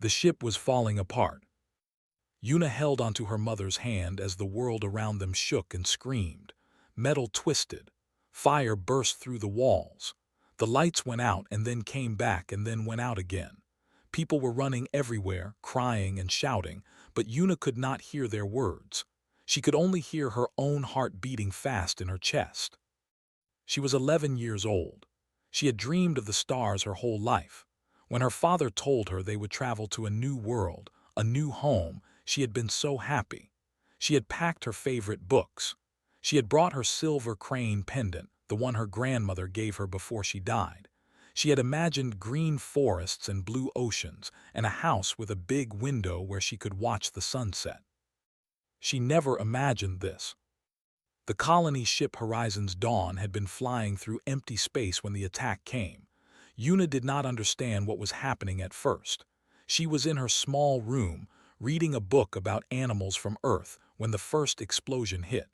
The ship was falling apart. Yuna held onto her mother's hand as the world around them shook and screamed. Metal twisted. Fire burst through the walls. The lights went out and then came back and then went out again. People were running everywhere, crying and shouting, but Yuna could not hear their words. She could only hear her own heart beating fast in her chest. She was 11 years old. She had dreamed of the stars her whole life. When her father told her they would travel to a new world, a new home, she had been so happy. She had packed her favorite books. She had brought her silver crane pendant, the one her grandmother gave her before she died. She had imagined green forests and blue oceans, and a house with a big window where she could watch the sunset. She never imagined this. The colony ship Horizon's Dawn had been flying through empty space when the attack came. Yuna did not understand what was happening at first. She was in her small room, reading a book about animals from Earth when the first explosion hit.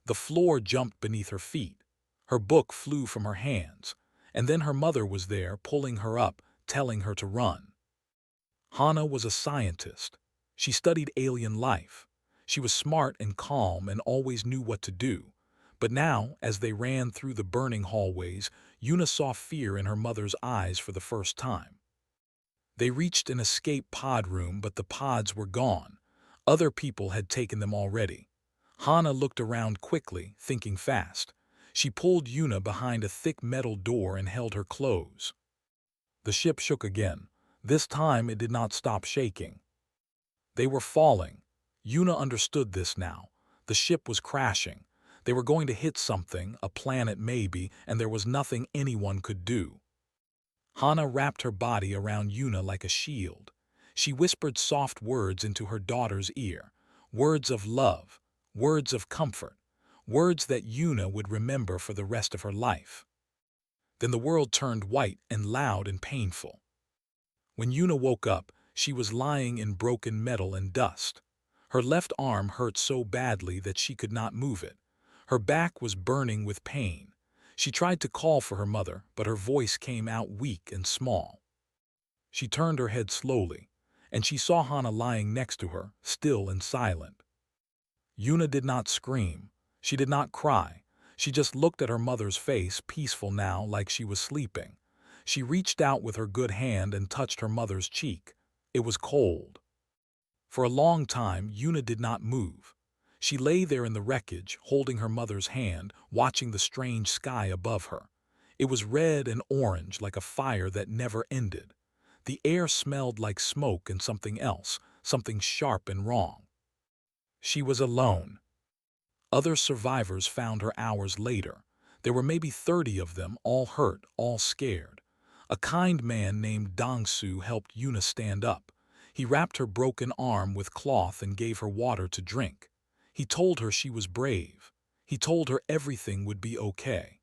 The floor jumped beneath her feet. Her book flew from her hands, and then her mother was there pulling her up, telling her to run. Hana was a scientist. She studied alien life. She was smart and calm and always knew what to do. But now, as they ran through the burning hallways, Yuna saw fear in her mother's eyes for the first time. They reached an escape pod room, but the pods were gone. Other people had taken them already. Hana looked around quickly, thinking fast. She pulled Yuna behind a thick metal door and held her close. The ship shook again. This time it did not stop shaking. They were falling. Yuna understood this now. The ship was crashing. They were going to hit something, a planet maybe, and there was nothing anyone could do. Hana wrapped her body around Yuna like a shield. She whispered soft words into her daughter's ear, words of love, words of comfort, words that Yuna would remember for the rest of her life. Then the world turned white and loud and painful. When Yuna woke up, she was lying in broken metal and dust. Her left arm hurt so badly that she could not move it. Her back was burning with pain. She tried to call for her mother, but her voice came out weak and small. She turned her head slowly, and she saw Hana lying next to her, still and silent. Yuna did not scream. She did not cry. She just looked at her mother's face, peaceful now, like she was sleeping. She reached out with her good hand and touched her mother's cheek. It was cold. For a long time, Yuna did not move. She lay there in the wreckage, holding her mother's hand, watching the strange sky above her. It was red and orange, like a fire that never ended. The air smelled like smoke and something else, something sharp and wrong. She was alone. Other survivors found her hours later. There were maybe 30 of them, all hurt, all scared. A kind man named Dongsu helped Yuna stand up. He wrapped her broken arm with cloth and gave her water to drink. He told her she was brave. He told her everything would be okay.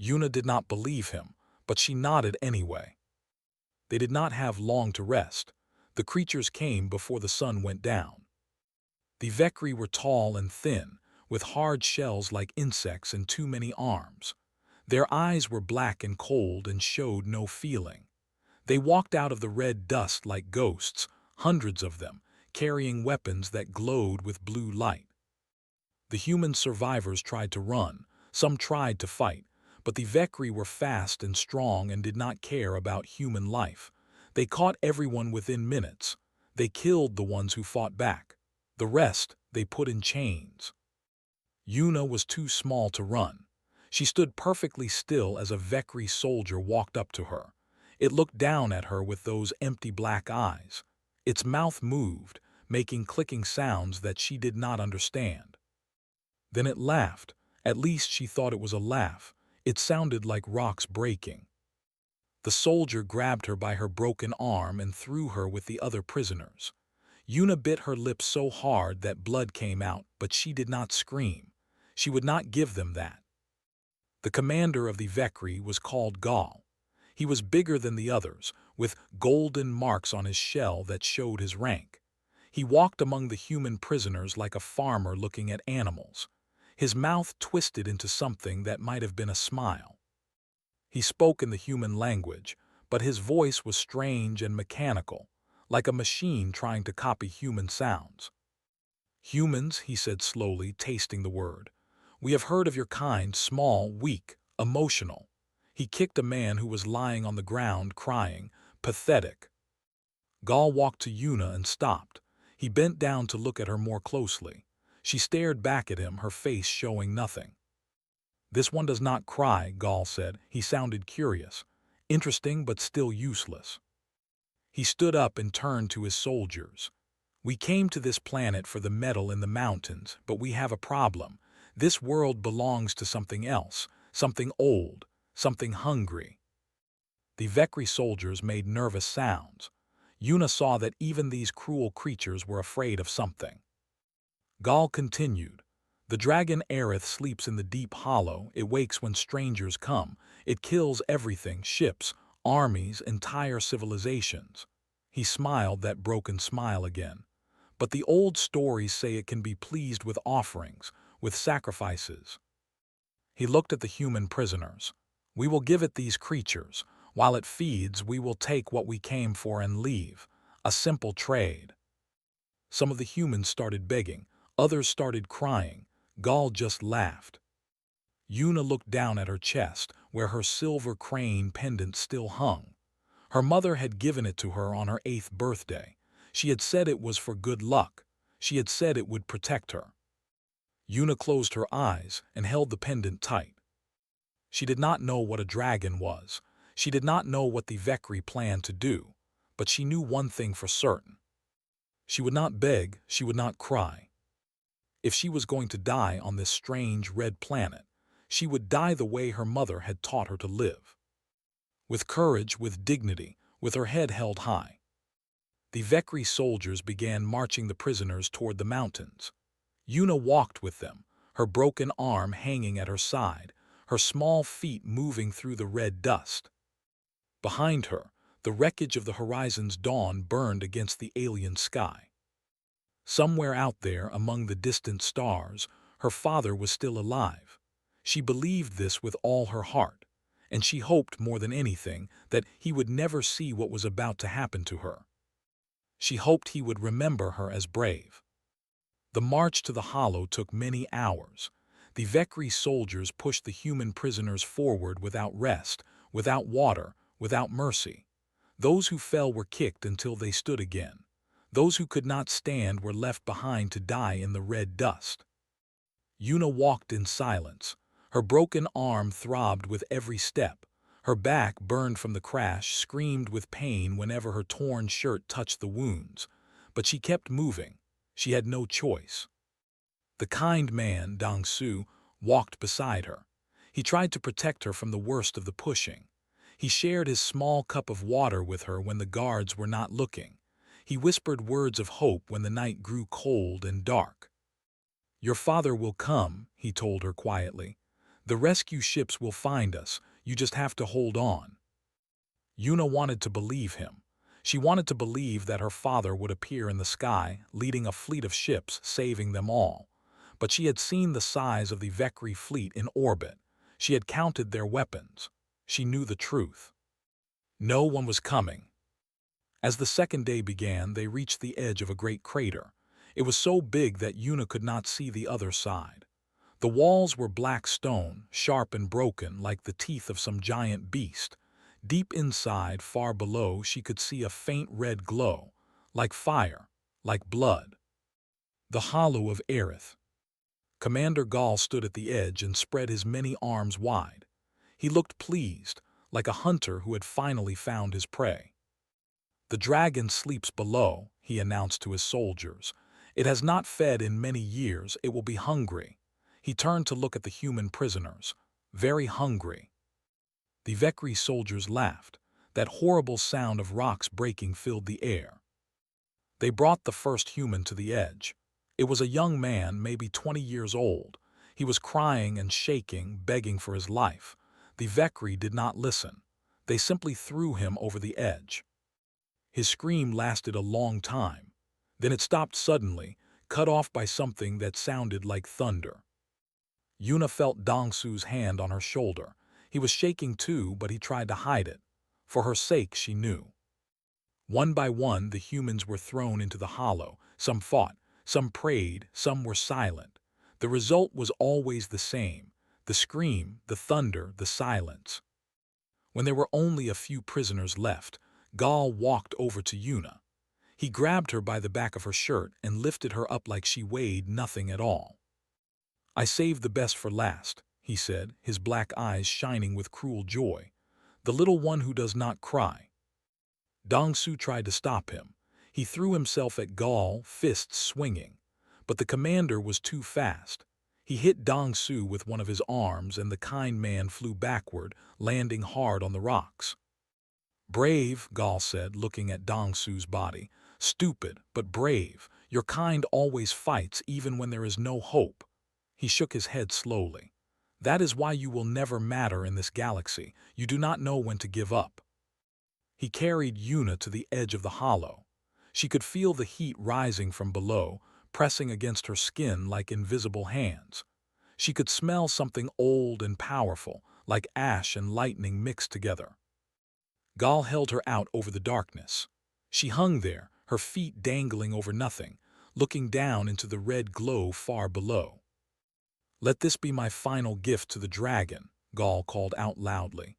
Yuna did not believe him, but she nodded anyway. They did not have long to rest. The creatures came before the sun went down. The Vekri were tall and thin, with hard shells like insects and too many arms. Their eyes were black and cold and showed no feeling. They walked out of the red dust like ghosts, hundreds of them, carrying weapons that glowed with blue light. The human survivors tried to run, some tried to fight, but the Vekri were fast and strong and did not care about human life. They caught everyone within minutes. They killed the ones who fought back. The rest they put in chains. Yuna was too small to run. She stood perfectly still as a Vekri soldier walked up to her. It looked down at her with those empty black eyes. Its mouth moved, making clicking sounds that she did not understand. Then it laughed. At least she thought it was a laugh. It sounded like rocks breaking. The soldier grabbed her by her broken arm and threw her with the other prisoners. Yuna bit her lips so hard that blood came out, but she did not scream. She would not give them that. The commander of the Vekri was called Gal. He was bigger than the others, with golden marks on his shell that showed his rank. He walked among the human prisoners like a farmer looking at animals. His mouth twisted into something that might have been a smile. He spoke in the human language, but his voice was strange and mechanical, like a machine trying to copy human sounds. "Humans," he said slowly, tasting the word. "We have heard of your kind, small, weak, emotional." He kicked a man who was lying on the ground, crying, "Pathetic." Gaul walked to Yuna and stopped. He bent down to look at her more closely. She stared back at him, her face showing nothing. "This one does not cry," Gaul said. He sounded curious. Interesting, but still useless. He stood up and turned to his soldiers. "We came to this planet for the metal in the mountains, but we have a problem. This world belongs to something else, something old, something hungry." The Vekri soldiers made nervous sounds. Yuna saw that even these cruel creatures were afraid of something. Gaul continued. "The dragon Aerith sleeps in the deep hollow. It wakes when strangers come. It kills everything, ships, armies, entire civilizations." He smiled that broken smile again. "But the old stories say it can be pleased with offerings, with sacrifices." He looked at the human prisoners. "We will give it these creatures. While it feeds, we will take what we came for and leave. A simple trade." Some of the humans started begging. Others started crying. Gaul just laughed. Yuna looked down at her chest, where her silver crane pendant still hung. Her mother had given it to her on her 8th birthday. She had said it was for good luck. She had said it would protect her. Yuna closed her eyes and held the pendant tight. She did not know what a dragon was. She did not know what the Vekri planned to do. But she knew one thing for certain. She would not beg, she would not cry. If she was going to die on this strange red planet, she would die the way her mother had taught her to live. With courage, with dignity, with her head held high. The Vekri soldiers began marching the prisoners toward the mountains. Yuna walked with them, her broken arm hanging at her side, her small feet moving through the red dust. Behind her, the wreckage of the horizon's dawn burned against the alien sky. Somewhere out there, among the distant stars, her father was still alive. She believed this with all her heart, and she hoped more than anything that he would never see what was about to happen to her. She hoped he would remember her as brave. The march to the hollow took many hours. The Vekri soldiers pushed the human prisoners forward without rest, without water, without mercy. Those who fell were kicked until they stood again. Those who could not stand were left behind to die in the red dust. Yuna walked in silence. Her broken arm throbbed with every step. Her back, burned from the crash, screamed with pain whenever her torn shirt touched the wounds. But she kept moving. She had no choice. The kind man, Dong-su, walked beside her. He tried to protect her from the worst of the pushing. He shared his small cup of water with her when the guards were not looking. He whispered words of hope when the night grew cold and dark. "Your father will come," he told her quietly. "The rescue ships will find us. You just have to hold on." Yuna wanted to believe him. She wanted to believe that her father would appear in the sky, leading a fleet of ships, saving them all. But she had seen the size of the Vekri fleet in orbit. She had counted their weapons. She knew the truth. No one was coming. As the second day began, they reached the edge of a great crater. It was so big that Yuna could not see the other side. The walls were black stone, sharp and broken like the teeth of some giant beast. Deep inside, far below, she could see a faint red glow, like fire, like blood. The hollow of Aerith. Commander Gaul stood at the edge and spread his many arms wide. He looked pleased, like a hunter who had finally found his prey. "The dragon sleeps below," he announced to his soldiers. "It has not fed in many years. It will be hungry." He turned to look at the human prisoners. Very hungry. The Vekri soldiers laughed. That horrible sound of rocks breaking filled the air. They brought the first human to the edge. It was a young man, maybe 20 years old. He was crying and shaking, begging for his life. The Vekri did not listen. They simply threw him over the edge. His scream lasted a long time. Then it stopped suddenly, cut off by something that sounded like thunder. Yuna felt Dong-su's hand on her shoulder. He was shaking too, but he tried to hide it. For her sake, she knew. One by one, the humans were thrown into the hollow. Some fought, some prayed, some were silent. The result was always the same: the scream, the thunder, the silence. When there were only a few prisoners left, Gal walked over to Yuna. He grabbed her by the back of her shirt and lifted her up like she weighed nothing at all. "I saved the best for last," he said, his black eyes shining with cruel joy. "The little one who does not cry." Dong Su tried to stop him. He threw himself at Gal, fists swinging. But the commander was too fast. He hit Dong Su with one of his arms, and the kind man flew backward, landing hard on the rocks. "Brave," Gal said, looking at Dong Su's body. "Stupid, but brave. Your kind always fights even when there is no hope." He shook his head slowly. "That is why you will never matter in this galaxy. You do not know when to give up." He carried Yuna to the edge of the hollow. She could feel the heat rising from below, pressing against her skin like invisible hands. She could smell something old and powerful, like ash and lightning mixed together. Gal held her out over the darkness. She hung there, her feet dangling over nothing, looking down into the red glow far below. "Let this be my final gift to the dragon," Gal called out loudly.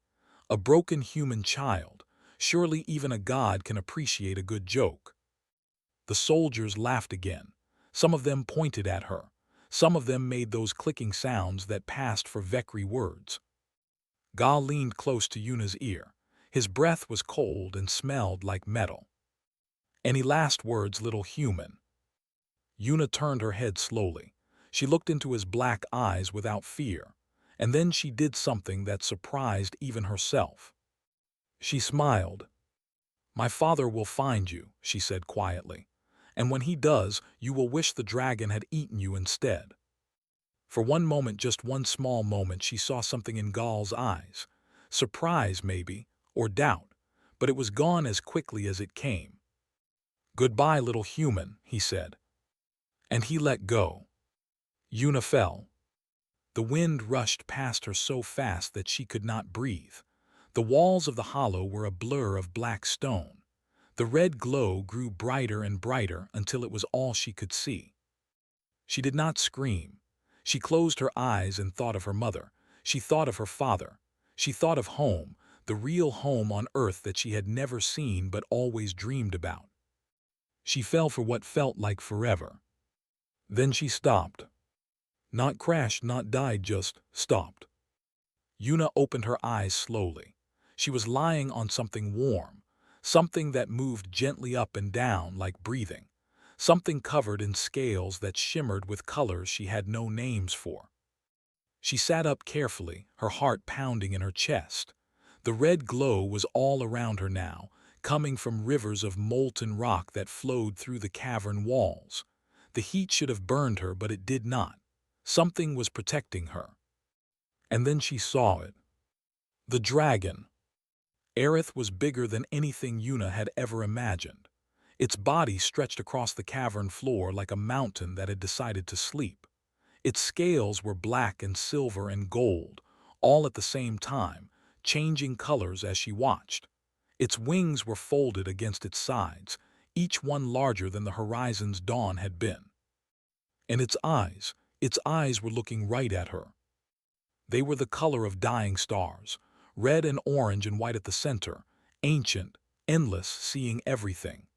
"A broken human child. Surely even a god can appreciate a good joke." The soldiers laughed again. Some of them pointed at her. Some of them made those clicking sounds that passed for Vekri words. Gal leaned close to Yuna's ear. His breath was cold and smelled like metal. "Any last words, little human?" Yuna turned her head slowly. She looked into his black eyes without fear, and then she did something that surprised even herself. She smiled. "My father will find you," she said quietly. "And when he does, you will wish the dragon had eaten you instead." For one moment, just one small moment, she saw something in Gal's eyes. Surprise, maybe, or doubt, but it was gone as quickly as it came. "Goodbye, little human," he said. And he let go. Yuna fell. The wind rushed past her so fast that she could not breathe. The walls of the hollow were a blur of black stone. The red glow grew brighter and brighter until it was all she could see. She did not scream. She closed her eyes and thought of her mother. She thought of her father. She thought of home, the real home on Earth that she had never seen but always dreamed about. She fell for what felt like forever. Then she stopped. Not crashed, not died, just stopped. Yuna opened her eyes slowly. She was lying on something warm, something that moved gently up and down like breathing, something covered in scales that shimmered with colors she had no names for. She sat up carefully, her heart pounding in her chest. The red glow was all around her now, coming from rivers of molten rock that flowed through the cavern walls. The heat should have burned her, but it did not. Something was protecting her. And then she saw it. The dragon. Aerith was bigger than anything Yuna had ever imagined. Its body stretched across the cavern floor like a mountain that had decided to sleep. Its scales were black and silver and gold, all at the same time, changing colors as she watched. Its wings were folded against its sides, each one larger than the horizon's dawn had been. And its eyes were looking right at her. They were the color of dying stars, red and orange and white at the center, ancient, endless, seeing everything.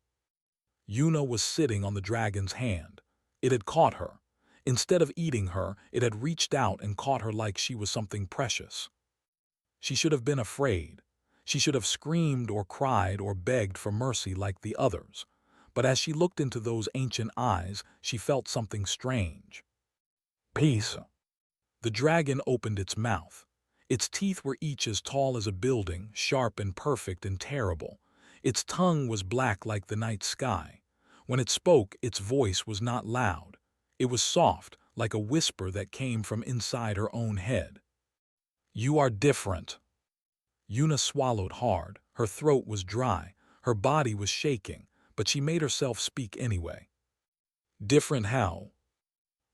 Yuna was sitting on the dragon's hand. It had caught her. Instead of eating her, it had reached out and caught her like she was something precious. She should have been afraid. She should have screamed or cried or begged for mercy like the others. But as she looked into those ancient eyes, she felt something strange. "Peace." The dragon opened its mouth. Its teeth were each as tall as a building, sharp and perfect and terrible. Its tongue was black like the night sky. When it spoke, its voice was not loud. It was soft, like a whisper that came from inside her own head. "You are different." Yuna swallowed hard. Her throat was dry. Her body was shaking, but she made herself speak anyway. "Different how?"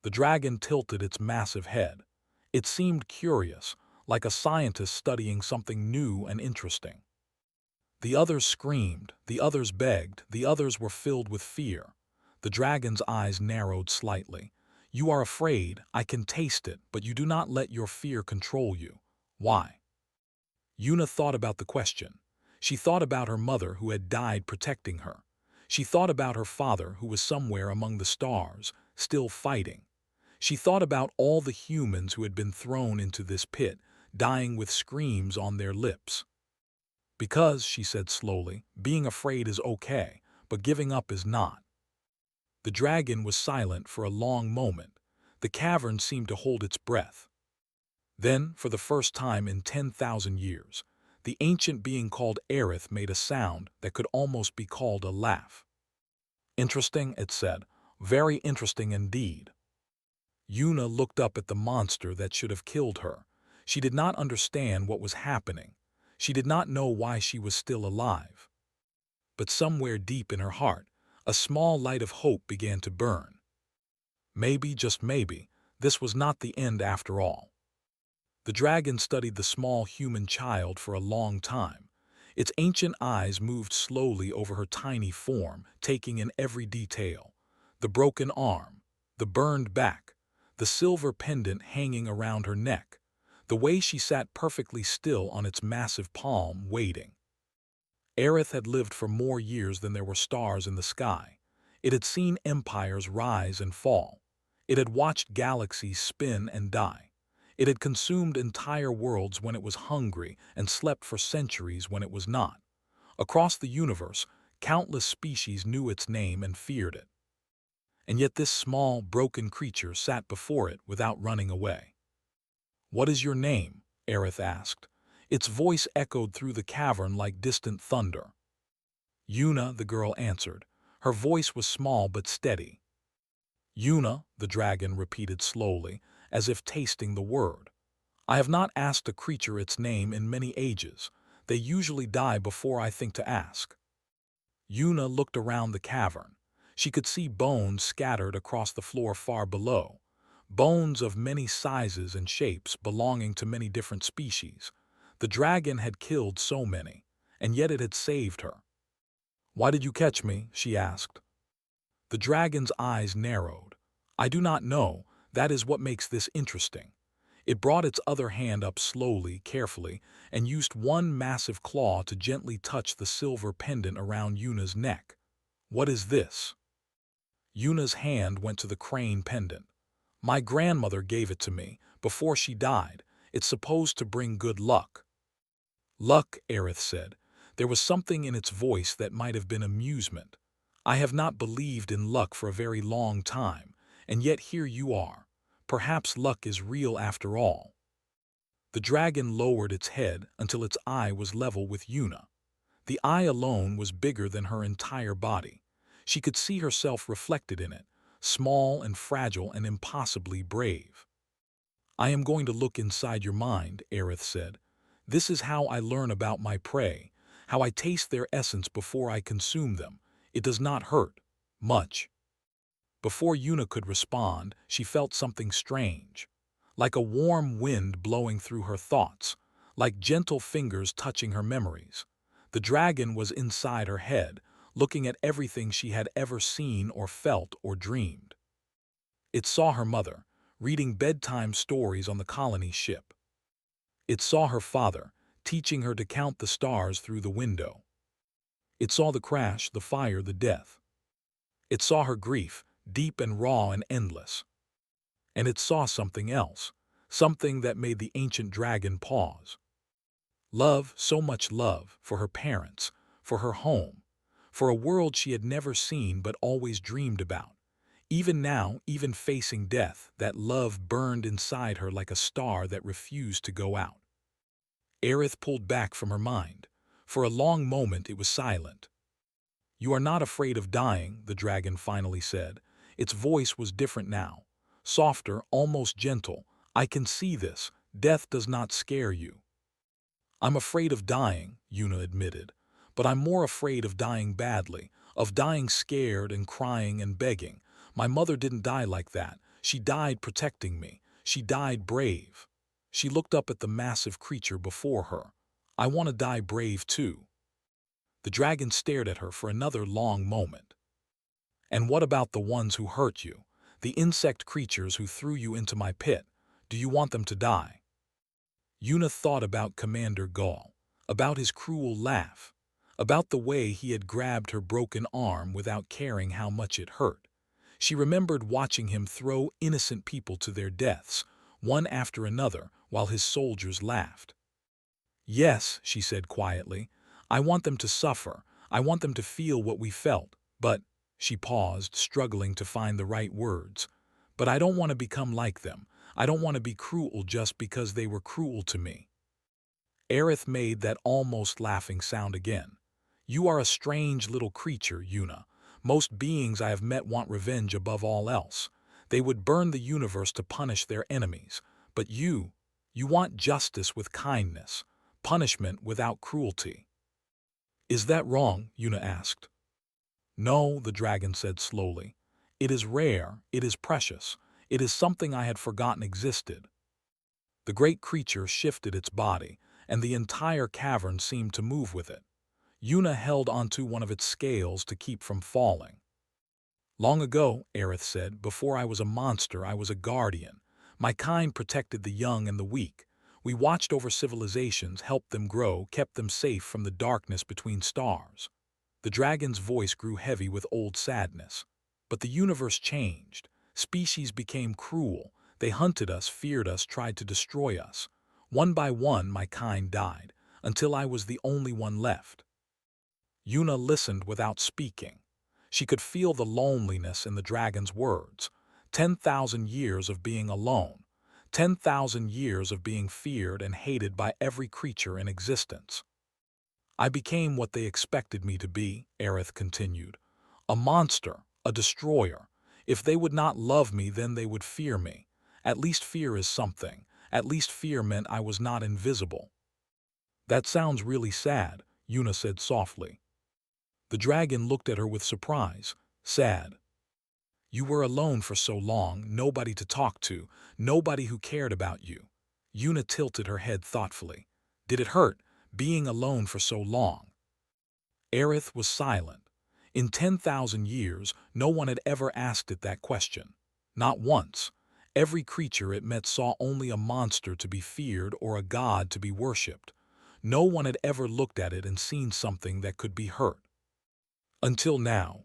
The dragon tilted its massive head. It seemed curious, like a scientist studying something new and interesting. The others screamed, the others begged, the others were filled with fear. The dragon's eyes narrowed slightly. You are afraid, I can taste it, but you do not let your fear control you. Why? Yuna thought about the question. She thought about her mother who had died protecting her. She thought about her father who was somewhere among the stars, still fighting. She thought about all the humans who had been thrown into this pit, dying with screams on their lips. Because, she said slowly, being afraid is okay, but giving up is not. The dragon was silent for a long moment. The cavern seemed to hold its breath. Then, for the first time in 10,000 years, the ancient being called Aerith made a sound that could almost be called a laugh. Interesting, it said. Very interesting indeed. Yuna looked up at the monster that should have killed her. She did not understand what was happening. She did not know why she was still alive. But somewhere deep in her heart, a small light of hope began to burn. Maybe, just maybe, this was not the end after all. The dragon studied the small human child for a long time. Its ancient eyes moved slowly over her tiny form, taking in every detail. The broken arm, the burned back, the silver pendant hanging around her neck, the way she sat perfectly still on its massive palm, waiting. Aerith had lived for more years than there were stars in the sky. It had seen empires rise and fall. It had watched galaxies spin and die. It had consumed entire worlds when it was hungry and slept for centuries when it was not. Across the universe, countless species knew its name and feared it. And yet this small, broken creature sat before it without running away. "What is your name?" Aerith asked. Its voice echoed through the cavern like distant thunder. "Yuna," the girl answered. Her voice was small but steady. "Yuna," the dragon repeated slowly, as if tasting the word. "I have not asked a creature its name in many ages. They usually die before I think to ask." Yuna looked around the cavern. She could see bones scattered across the floor far below. Bones of many sizes and shapes belonging to many different species. The dragon had killed so many, and yet it had saved her. "Why did you catch me?" she asked. The dragon's eyes narrowed. "I do not know. That is what makes this interesting." It brought its other hand up slowly, carefully, and used one massive claw to gently touch the silver pendant around Yuna's neck. "What is this?" Yuna's hand went to the crane pendant. "My grandmother gave it to me before she died. It's supposed to bring good luck." "Luck," Aerith said. There was something in its voice that might have been amusement. "I have not believed in luck for a very long time, and yet here you are. Perhaps luck is real after all." The dragon lowered its head until its eye was level with Yuna. The eye alone was bigger than her entire body. She could see herself reflected in it, small and fragile and impossibly brave. "I am going to look inside your mind," Aerith said. "This is how I learn about my prey, how I taste their essence before I consume them. It does not hurt. Much." Before Yuna could respond, she felt something strange. Like a warm wind blowing through her thoughts, like gentle fingers touching her memories. The dragon was inside her head, looking at everything she had ever seen or felt or dreamed. It saw her mother, reading bedtime stories on the colony ship. It saw her father, teaching her to count the stars through the window. It saw the crash, the fire, the death. It saw her grief, deep and raw and endless. And it saw something else, something that made the ancient dragon pause. Love, so much love, for her parents, for her home, for a world she had never seen but always dreamed about. Even now, even facing death, that love burned inside her like a star that refused to go out. Aerith pulled back from her mind. For a long moment it was silent. "You are not afraid of dying," the dragon finally said. Its voice was different now, softer, almost gentle. "I can see this. Death does not scare you." "I'm afraid of dying," Yuna admitted. "But I'm more afraid of dying badly, of dying scared and crying and begging. My mother didn't die like that. She died protecting me. She died brave." She looked up at the massive creature before her. "I want to die brave too." The dragon stared at her for another long moment. And what about the ones who hurt you? The insect creatures who threw you into my pit? Do you want them to die? Yuna thought about Commander Gaul, about his cruel laugh, about the way he had grabbed her broken arm without caring how much it hurt. She remembered watching him throw innocent people to their deaths, one after another, while his soldiers laughed. Yes, she said quietly, I want them to suffer. I want them to feel what we felt. But, she paused, struggling to find the right words, but I don't want to become like them. I don't want to be cruel just because they were cruel to me. Aerith made that almost laughing sound again. You are a strange little creature, Yuna. Most beings I have met want revenge above all else. They would burn the universe to punish their enemies. But you want justice with kindness, punishment without cruelty. Is that wrong? Yuna asked. No, the dragon said slowly. It is rare, it is precious, it is something I had forgotten existed. The great creature shifted its body, and the entire cavern seemed to move with it. Yuna held onto one of its scales to keep from falling. Long ago, Aerith said, before I was a monster, I was a guardian. My kind protected the young and the weak. We watched over civilizations, helped them grow, kept them safe from the darkness between stars. The dragon's voice grew heavy with old sadness. But the universe changed. Species became cruel. They hunted us, feared us, tried to destroy us. One by one, my kind died, until I was the only one left. Yuna listened without speaking. She could feel the loneliness in the dragon's words. 10,000 years of being alone. 10,000 years of being feared and hated by every creature in existence. I became what they expected me to be, Aerith continued. A monster, a destroyer. If they would not love me, then they would fear me. At least fear is something. At least fear meant I was not invisible. That sounds really sad, Yuna said softly. The dragon looked at her with surprise. Sad. You were alone for so long, nobody to talk to, nobody who cared about you. Yuna tilted her head thoughtfully. Did it hurt, being alone for so long? Aerith was silent. In 10,000 years, no one had ever asked it that question. Not once. Every creature it met saw only a monster to be feared or a god to be worshipped. No one had ever looked at it and seen something that could be hurt. Until now.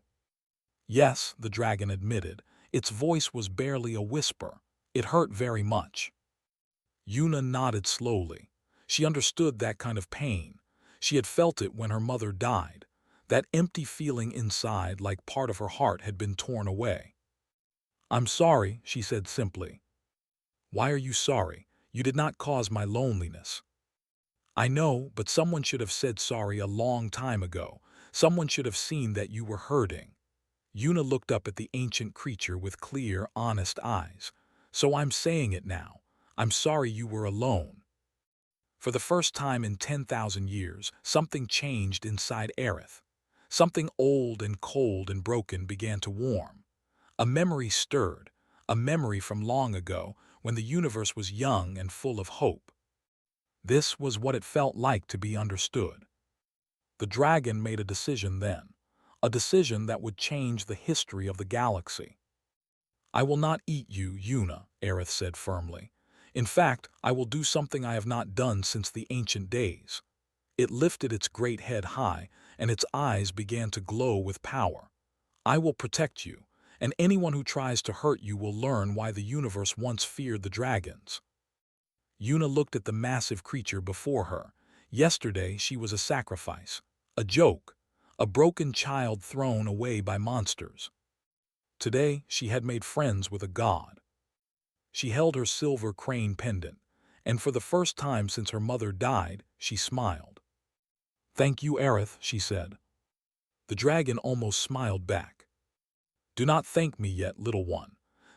Yes, the dragon admitted. Its voice was barely a whisper. It hurt very much. Yuna nodded slowly. She understood that kind of pain. She had felt it when her mother died. That empty feeling inside, like part of her heart had been torn away. I'm sorry, she said simply. Why are you sorry? You did not cause my loneliness. I know, but someone should have said sorry a long time ago. Someone should have seen that you were hurting. Yuna looked up at the ancient creature with clear, honest eyes. So I'm saying it now. I'm sorry you were alone. For the first time in 10,000 years, something changed inside Aerith. Something old and cold and broken began to warm. A memory stirred, a memory from long ago when the universe was young and full of hope. This was what it felt like to be understood. The dragon made a decision then, a decision that would change the history of the galaxy. I will not eat you, Yuna, Aerith said firmly. In fact, I will do something I have not done since the ancient days. It lifted its great head high, and its eyes began to glow with power. I will protect you, and anyone who tries to hurt you will learn why the universe once feared the dragons. Yuna looked at the massive creature before her. Yesterday she was a sacrifice, a joke, a broken child thrown away by monsters. Today she had made friends with a god. She held her silver crane pendant, and for the first time since her mother died, she smiled. Thank you, Aerith, she said. The dragon almost smiled back. Do not thank me yet, little one.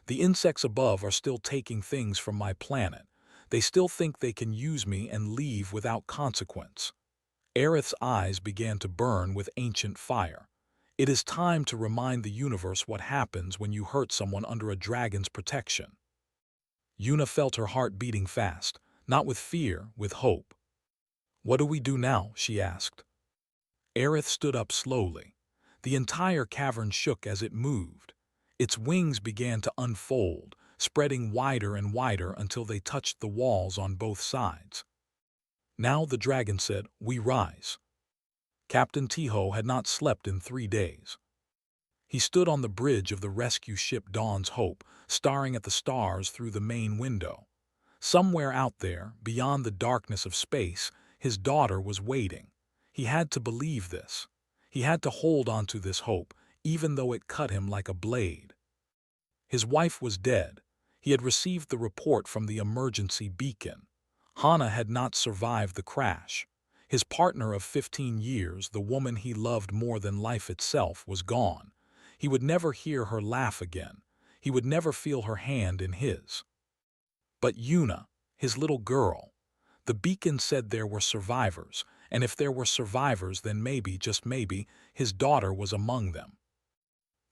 The insects above are still taking things from my planet. They still think they can use me and leave without consequence. Aerith's eyes began to burn with ancient fire. It is time to remind the universe what happens when you hurt someone under a dragon's protection. Yuna felt her heart beating fast, not with fear, with hope. What do we do now? She asked. Aerith stood up slowly. The entire cavern shook as it moved. Its wings began to unfold, spreading wider and wider until they touched the walls on both sides. Now the dragon said, "We rise." Captain Tiho had not slept in 3 days. He stood on the bridge of the rescue ship Dawn's Hope, staring at the stars through the main window. Somewhere out there, beyond the darkness of space, his daughter was waiting. He had to believe this. He had to hold on to this hope, even though it cut him like a blade. His wife was dead. He had received the report from the emergency beacon. Hana had not survived the crash. His partner of 15 years, the woman he loved more than life itself, was gone. He would never hear her laugh again. He would never feel her hand in his. But Yuna, his little girl. The beacon said there were survivors, and if there were survivors, then maybe, just maybe, his daughter was among them.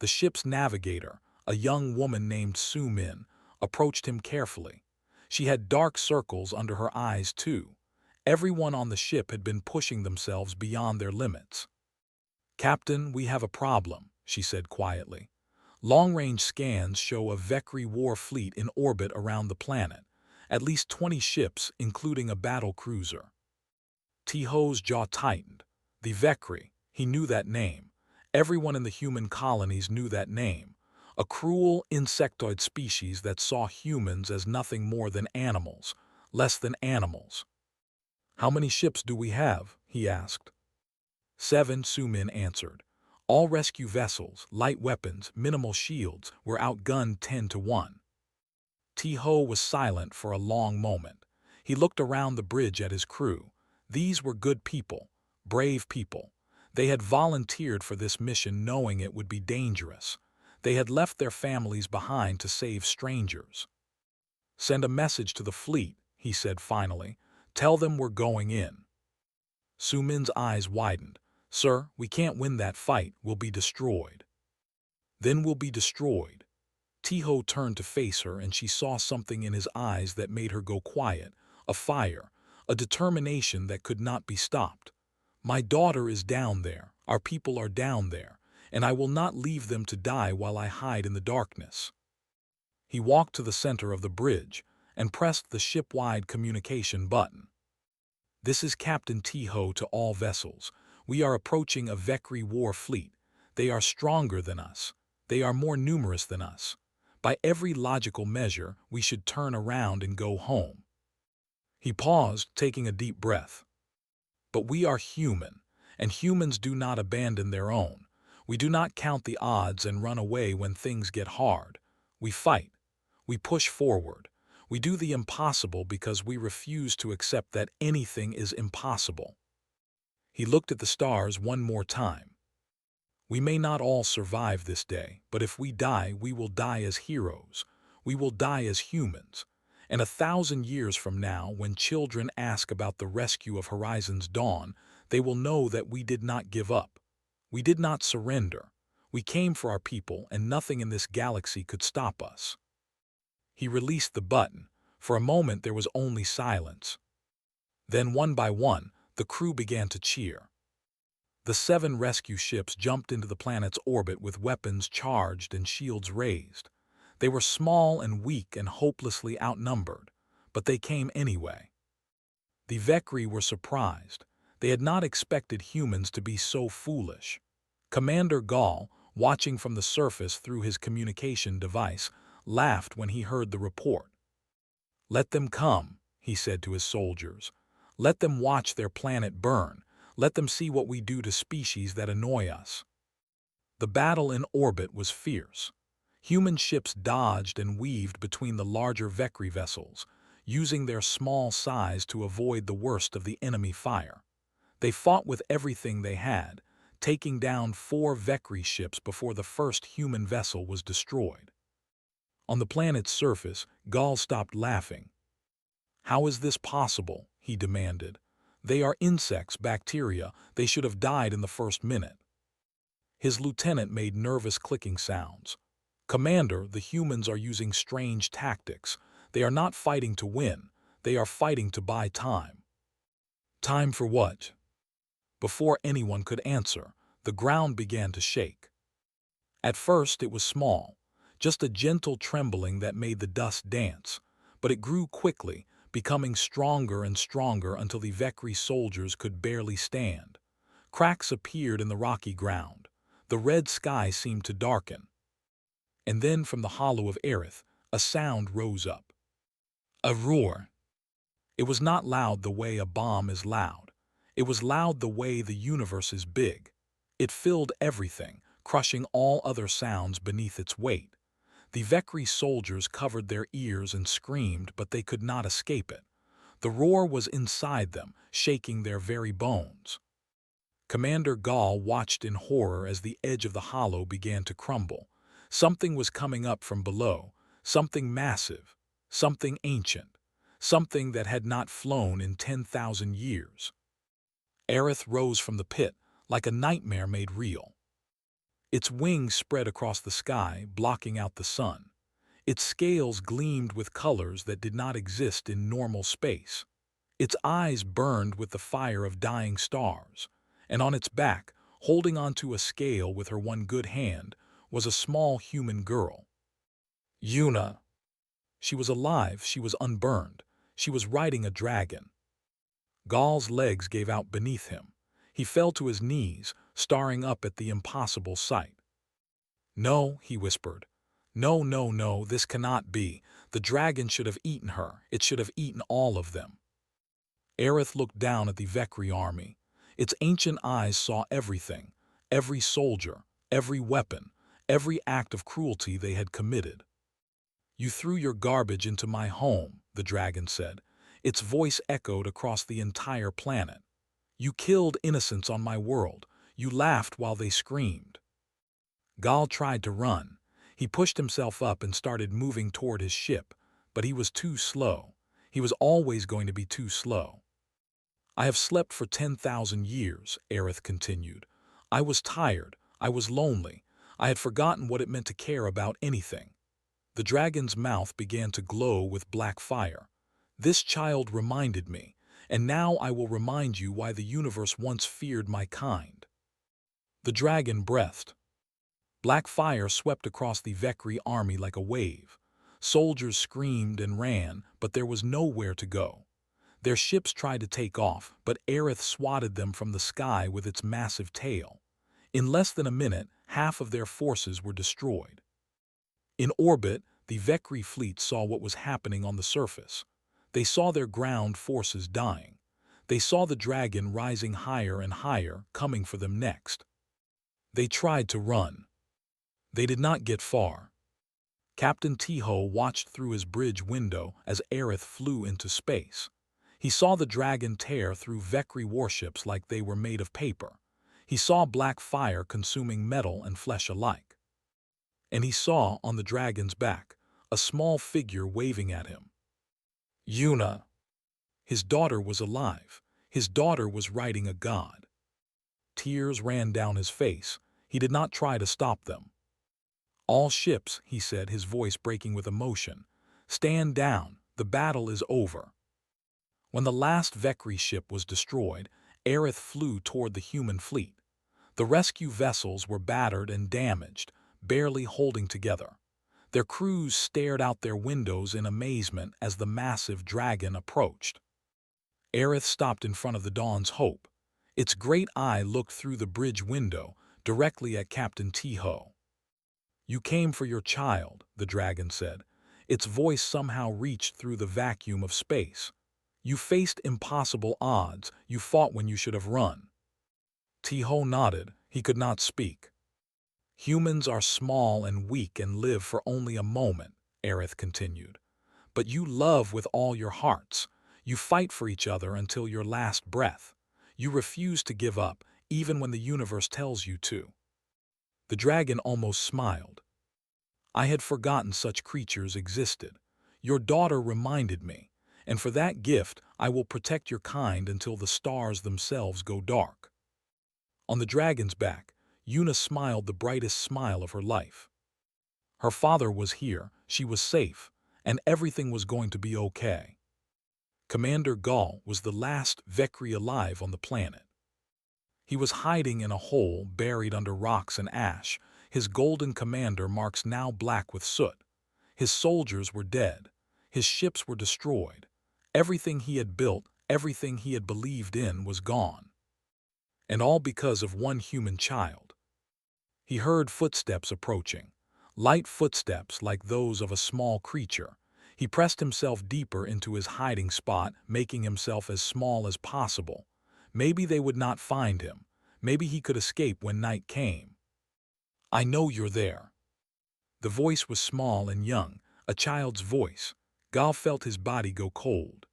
The ship's navigator, a young woman named Su-min, approached him carefully. She had dark circles under her eyes too. Everyone on the ship had been pushing themselves beyond their limits. "Captain, we have a problem," she said quietly. "Long-range scans show a HFY War fleet in orbit around the planet. At least 20 ships, including a battle cruiser." Tiho's jaw tightened. The HFY, he knew that name. Everyone in the human colonies knew that name. A cruel insectoid species that saw humans as nothing more than animals, less than animals. "How many ships do we have?" he asked. 7, Su-min answered. "All rescue vessels, light weapons, minimal shields, were outgunned 10-1. Tiho was silent for a long moment. He looked around the bridge at his crew. These were good people, brave people. They had volunteered for this mission knowing it would be dangerous. They had left their families behind to save strangers. "Send a message to the fleet," he said finally. "Tell them we're going in." Su-min's eyes widened. "Sir, we can't win that fight. We'll be destroyed." "Then we'll be destroyed." Tiho turned to face her, and she saw something in his eyes that made her go quiet, a fire, a determination that could not be stopped. "My daughter is down there, our people are down there, and I will not leave them to die while I hide in the darkness." He walked to the center of the bridge and pressed the ship-wide communication button. "This is Captain Tiho to all vessels. We are approaching a HFY War fleet. They are stronger than us. They are more numerous than us. By every logical measure, we should turn around and go home." He paused, taking a deep breath. "But we are human, and humans do not abandon their own. We do not count the odds and run away when things get hard. We fight. We push forward. We do the impossible because we refuse to accept that anything is impossible." He looked at the stars one more time. "We may not all survive this day, but if we die, we will die as heroes. We will die as humans. And 1,000 years from now, when children ask about the rescue of Horizon's Dawn, they will know that we did not give up. We did not surrender. We came for our people, and nothing in this galaxy could stop us." He released the button. For a moment there was only silence. Then, one by one, the crew began to cheer. The 7 rescue ships jumped into the planet's orbit with weapons charged and shields raised. They were small and weak and hopelessly outnumbered, but they came anyway. The HFY were surprised. They had not expected humans to be so foolish. Commander Gall, watching from the surface through his communication device, laughed when he heard the report. "Let them come," he said to his soldiers. "Let them watch their planet burn. Let them see what we do to species that annoy us." The battle in orbit was fierce. Human ships dodged and weaved between the larger HFY vessels, using their small size to avoid the worst of the enemy fire. They fought with everything they had, taking down 4 HFY ships before the first human vessel was destroyed. On the planet's surface, Gall stopped laughing. "How is this possible?" he demanded. "They are insects, bacteria. They should have died in the first minute." His lieutenant made nervous clicking sounds. "Commander, the humans are using strange tactics. They are not fighting to win. They are fighting to buy time." "Time for what?" Before anyone could answer, the ground began to shake. At first it was small, just a gentle trembling that made the dust dance, but it grew quickly, becoming stronger and stronger until the Vekri soldiers could barely stand. Cracks appeared in the rocky ground. The red sky seemed to darken. And then from the hollow of Aerith, a sound rose up. A roar. It was not loud the way a bomb is loud. It was loud the way the universe is big. It filled everything, crushing all other sounds beneath its weight. The Vekri soldiers covered their ears and screamed, but they could not escape it. The roar was inside them, shaking their very bones. Commander Gaul watched in horror as the edge of the hollow began to crumble. Something was coming up from below, something massive, something ancient, something that had not flown in 10,000 years. Aerith rose from the pit, like a nightmare made real. Its wings spread across the sky, blocking out the sun. Its scales gleamed with colors that did not exist in normal space. Its eyes burned with the fire of dying stars, and on its back, holding onto a scale with her one good hand, was a small human girl. Yuna. She was alive, she was unburned. She was riding a dragon. Gaul's legs gave out beneath him. He fell to his knees, staring up at the impossible sight. "No," he whispered. "No, no, no, this cannot be. The dragon should have eaten her. It should have eaten all of them." Aerith looked down at the Vekri army. Its ancient eyes saw everything, every soldier, every weapon, every act of cruelty they had committed. "You threw your garbage into my home," the dragon said. Its voice echoed across the entire planet. "You killed innocents on my world. You laughed while they screamed." Gaul tried to run. He pushed himself up and started moving toward his ship, but he was too slow. He was always going to be too slow. "I have slept for 10,000 years, Aerith continued. "I was tired. I was lonely. I had forgotten what it meant to care about anything." The dragon's mouth began to glow with black fire. "This child reminded me, and now I will remind you why the universe once feared my kind." The dragon breathed. Black fire swept across the Vekri army like a wave. Soldiers screamed and ran, but there was nowhere to go. Their ships tried to take off, but Aerith swatted them from the sky with its massive tail. In less than a minute, half of their forces were destroyed. In orbit, the Vekri fleet saw what was happening on the surface. They saw their ground forces dying. They saw the dragon rising higher and higher, coming for them next. They tried to run. They did not get far. Captain Tiho watched through his bridge window as Aerith flew into space. He saw the dragon tear through Vekri warships like they were made of paper. He saw black fire consuming metal and flesh alike. And he saw, on the dragon's back, a small figure waving at him. Yuna. His daughter was alive. His daughter was riding a god. Tears ran down his face. He did not try to stop them. "All ships," he said, his voice breaking with emotion. "Stand down. The battle is over." When the last Vekri ship was destroyed, Aerith flew toward the human fleet. The rescue vessels were battered and damaged, barely holding together. Their crews stared out their windows in amazement as the massive dragon approached. Aerith stopped in front of the Dawn's Hope. Its great eye looked through the bridge window, directly at Captain Tiho. "You came for your child," the dragon said. Its voice somehow reached through the vacuum of space. "You faced impossible odds. You fought when you should have run." Tiho nodded. He could not speak. "Humans are small and weak and live for only a moment," Aerith continued. "But you love with all your hearts. You fight for each other until your last breath. You refuse to give up, even when the universe tells you to." The dragon almost smiled. "I had forgotten such creatures existed. Your daughter reminded me, and for that gift I will protect your kind until the stars themselves go dark." On the dragon's back, Yuna smiled the brightest smile of her life. Her father was here, she was safe, and everything was going to be okay. Commander Gaul was the last Vekri alive on the planet. He was hiding in a hole buried under rocks and ash, his golden commander marks now black with soot. His soldiers were dead. His ships were destroyed. Everything he had built, everything he had believed in was gone. And all because of one human child. He heard footsteps approaching, light footsteps like those of a small creature. He pressed himself deeper into his hiding spot, making himself as small as possible. Maybe they would not find him. Maybe he could escape when night came. "I know you're there." The voice was small and young, a child's voice. Gal felt his body go cold.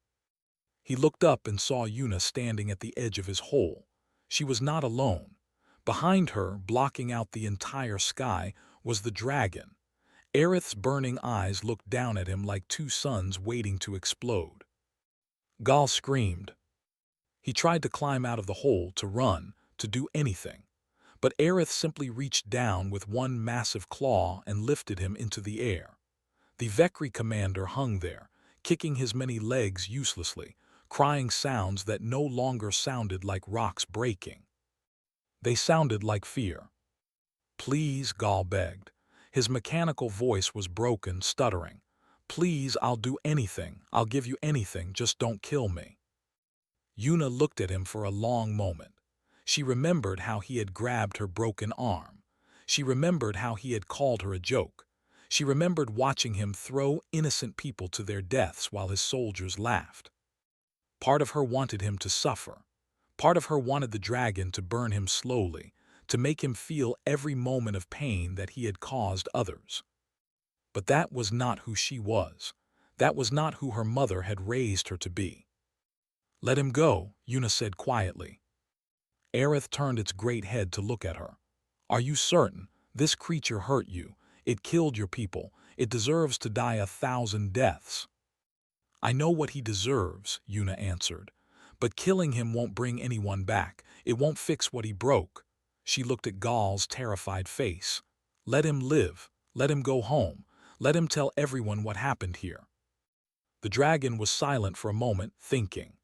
He looked up and saw Yuna standing at the edge of his hole. She was not alone. Behind her, blocking out the entire sky, was the dragon. Aerith's burning eyes looked down at him like two suns waiting to explode. Gal screamed. He tried to climb out of the hole, to run, to do anything. But Aerith simply reached down with one massive claw and lifted him into the air. The Vekri commander hung there, kicking his many legs uselessly, crying sounds that no longer sounded like rocks breaking. They sounded like fear. "Please," Gal begged. His mechanical voice was broken, stuttering. "Please, I'll do anything. I'll give you anything, just don't kill me." Yuna looked at him for a long moment. She remembered how he had grabbed her broken arm. She remembered how he had called her a joke. She remembered watching him throw innocent people to their deaths while his soldiers laughed. Part of her wanted him to suffer. Part of her wanted the dragon to burn him slowly, to make him feel every moment of pain that he had caused others. But that was not who she was. That was not who her mother had raised her to be. "Let him go," Yuna said quietly. Aerith turned its great head to look at her. "Are you certain? This creature hurt you. It killed your people. It deserves to die 1,000 deaths." "I know what he deserves," Yuna answered. "But killing him won't bring anyone back. It won't fix what he broke." She looked at Gal's terrified face. "Let him live. Let him go home. Let him tell everyone what happened here." The dragon was silent for a moment, thinking.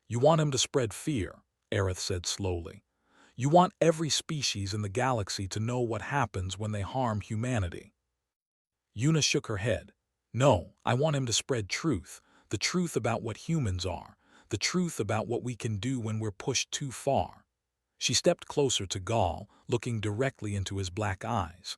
"You want him to spread fear," Aerith said slowly. "You want every species in the galaxy to know what happens when they harm humanity." Yuna shook her head. "No, I want him to spread truth, the truth about what humans are, the truth about what we can do when we're pushed too far." She stepped closer to Gal, looking directly into his black eyes.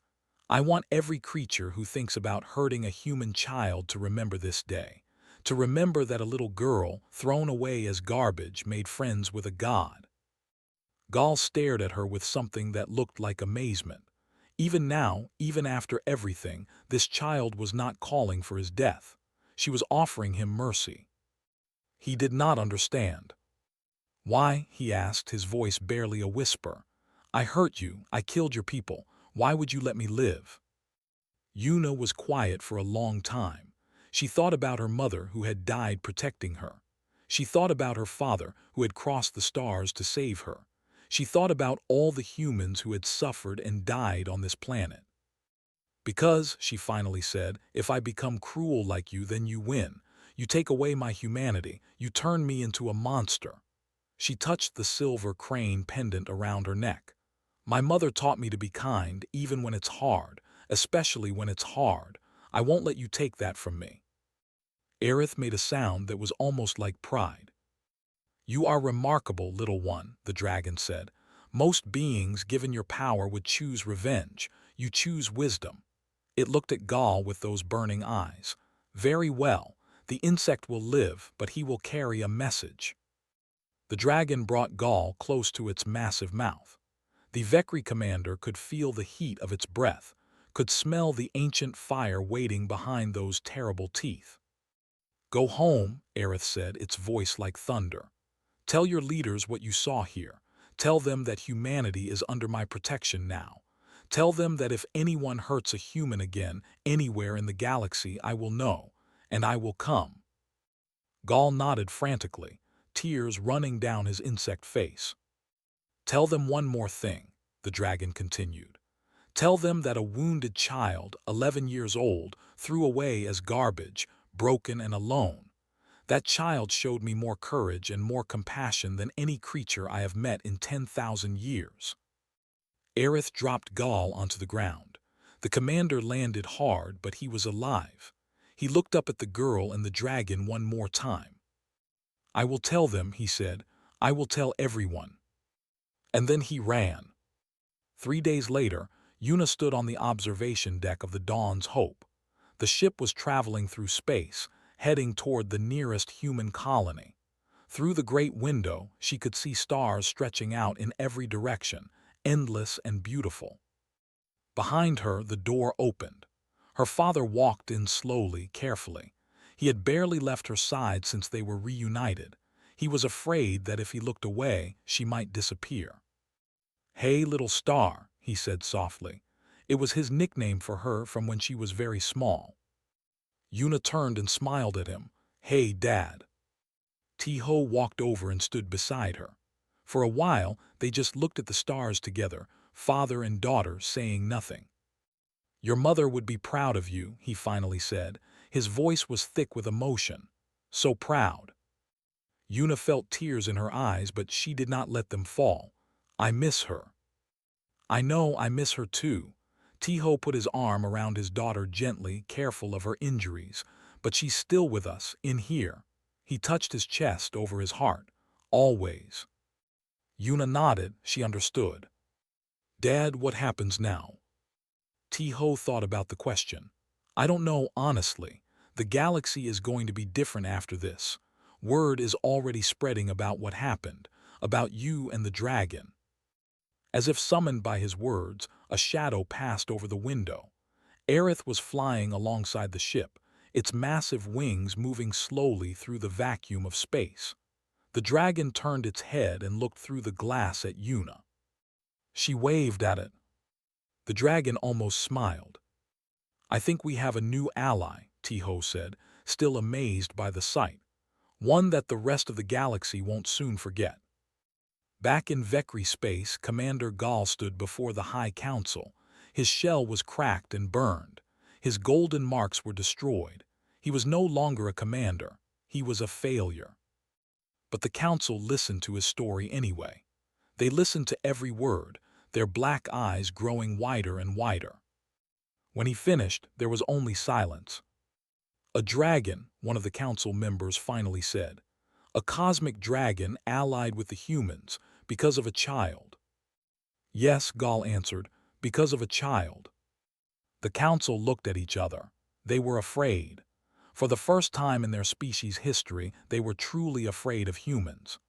"I want every creature who thinks about hurting a human child to remember this day, to remember that a little girl, thrown away as garbage, made friends with a god." Gal stared at her with something that looked like amazement. Even now, even after everything, this child was not calling for his death. She was offering him mercy. He did not understand. "Why?" he asked, his voice barely a whisper. "I hurt you. I killed your people. Why would you let me live?" Yuna was quiet for a long time. She thought about her mother who had died protecting her. She thought about her father who had crossed the stars to save her. She thought about all the humans who had suffered and died on this planet. "Because," she finally said, "if I become cruel like you, then you win. You take away my humanity. You turn me into a monster." She touched the silver crane pendant around her neck. "My mother taught me to be kind, even when it's hard, especially when it's hard. I won't let you take that from me." Aerith made a sound that was almost like pride. "You are remarkable, little one," the dragon said. "Most beings, given your power, would choose revenge. You choose wisdom." It looked at Gal with those burning eyes. "Very well. The insect will live, but he will carry a message." The dragon brought Gal close to its massive mouth. The Vekri commander could feel the heat of its breath, could smell the ancient fire waiting behind those terrible teeth. "Go home," Aerith said, its voice like thunder. "Tell your leaders what you saw here. Tell them that humanity is under my protection now. Tell them that if anyone hurts a human again, anywhere in the galaxy, I will know, and I will come." Gal nodded frantically, tears running down his insect face. "Tell them one more thing," the dragon continued. "Tell them that a wounded child, 11 years old, threw away as garbage, broken and alone. That child showed me more courage and more compassion than any creature I have met in 10,000 years. Aerith dropped Gaul onto the ground. The commander landed hard, but he was alive. He looked up at the girl and the dragon one more time. "I will tell them," he said. "I will tell everyone." And then he ran. 3 days later, Yuna stood on the observation deck of the Dawn's Hope. The ship was traveling through space, heading toward the nearest human colony. Through the great window, she could see stars stretching out in every direction, endless and beautiful. Behind her, the door opened. Her father walked in slowly, carefully. He had barely left her side since they were reunited. He was afraid that if he looked away, she might disappear. "Hey, little star," he said softly. It was his nickname for her from when she was very small. Yuna turned and smiled at him. "Hey, Dad." Tiho walked over and stood beside her. For a while, they just looked at the stars together, father and daughter saying nothing. "Your mother would be proud of you," he finally said. His voice was thick with emotion. "So proud." Yuna felt tears in her eyes, but she did not let them fall. "I miss her." "I know, I miss her too." Tiho put his arm around his daughter gently, careful of her injuries. "But she's still with us, in here." He touched his chest over his heart. "Always." Yuna nodded. She understood. "Dad, what happens now?" Tiho thought about the question. "I don't know, honestly. The galaxy is going to be different after this. Word is already spreading about what happened, about you and the dragon." As if summoned by his words, a shadow passed over the window. Aerith was flying alongside the ship, its massive wings moving slowly through the vacuum of space. The dragon turned its head and looked through the glass at Yuna. She waved at it. The dragon almost smiled. "I think we have a new ally," Tiho said, still amazed by the sight. "One that the rest of the galaxy won't soon forget." Back in Vekri space, Commander Gaul stood before the High Council. His shell was cracked and burned. His golden marks were destroyed. He was no longer a commander. He was a failure. But the council listened to his story anyway. They listened to every word, their black eyes growing wider and wider. When he finished, there was only silence. "A dragon," one of the council members finally said. "A cosmic dragon allied with the humans, because of a child." "Yes," Gaul answered, "because of a child." The council looked at each other. They were afraid. For the first time in their species' history, they were truly afraid of humans.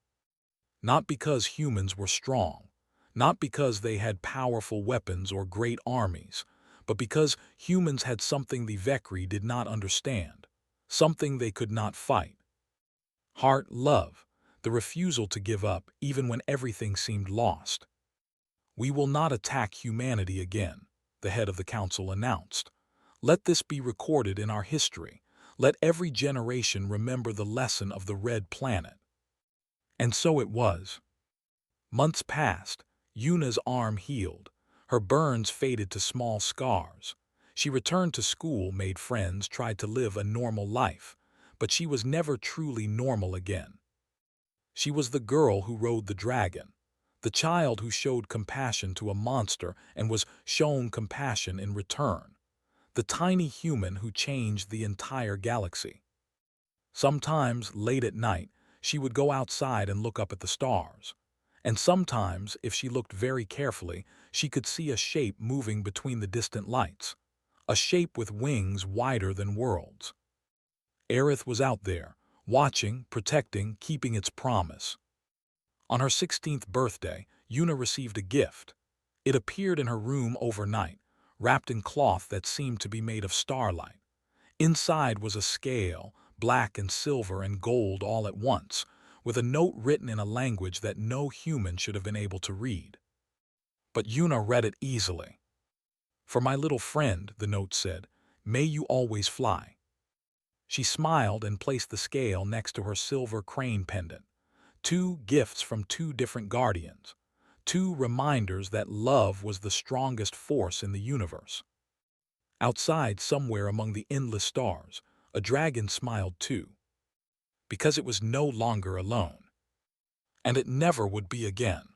Not because humans were strong, not because they had powerful weapons or great armies, but because humans had something the Vekri did not understand, something they could not fight. Heart, love, the refusal to give up even when everything seemed lost. "We will not attack humanity again," the head of the council announced. "Let this be recorded in our history. Let every generation remember the lesson of the Red Planet." And so it was. Months passed. Yuna's arm healed. Her burns faded to small scars. She returned to school, made friends, tried to live a normal life. But she was never truly normal again. She was the girl who rode the dragon, the child who showed compassion to a monster and was shown compassion in return, the tiny human who changed the entire galaxy. Sometimes, late at night, she would go outside and look up at the stars. And sometimes, if she looked very carefully, she could see a shape moving between the distant lights, a shape with wings wider than worlds. Aerith was out there, watching, protecting, keeping its promise. On her 16th birthday, Yuna received a gift. It appeared in her room overnight, wrapped in cloth that seemed to be made of starlight. Inside was a scale, black and silver and gold all at once, with a note written in a language that no human should have been able to read. But Yuna read it easily. "For my little friend," the note said, "may you always fly." She smiled and placed the scale next to her silver crane pendant. 2 gifts from 2 different guardians. 2 reminders that love was the strongest force in the universe. Outside, somewhere among the endless stars, a dragon smiled too. because it was no longer alone. And it never would be again.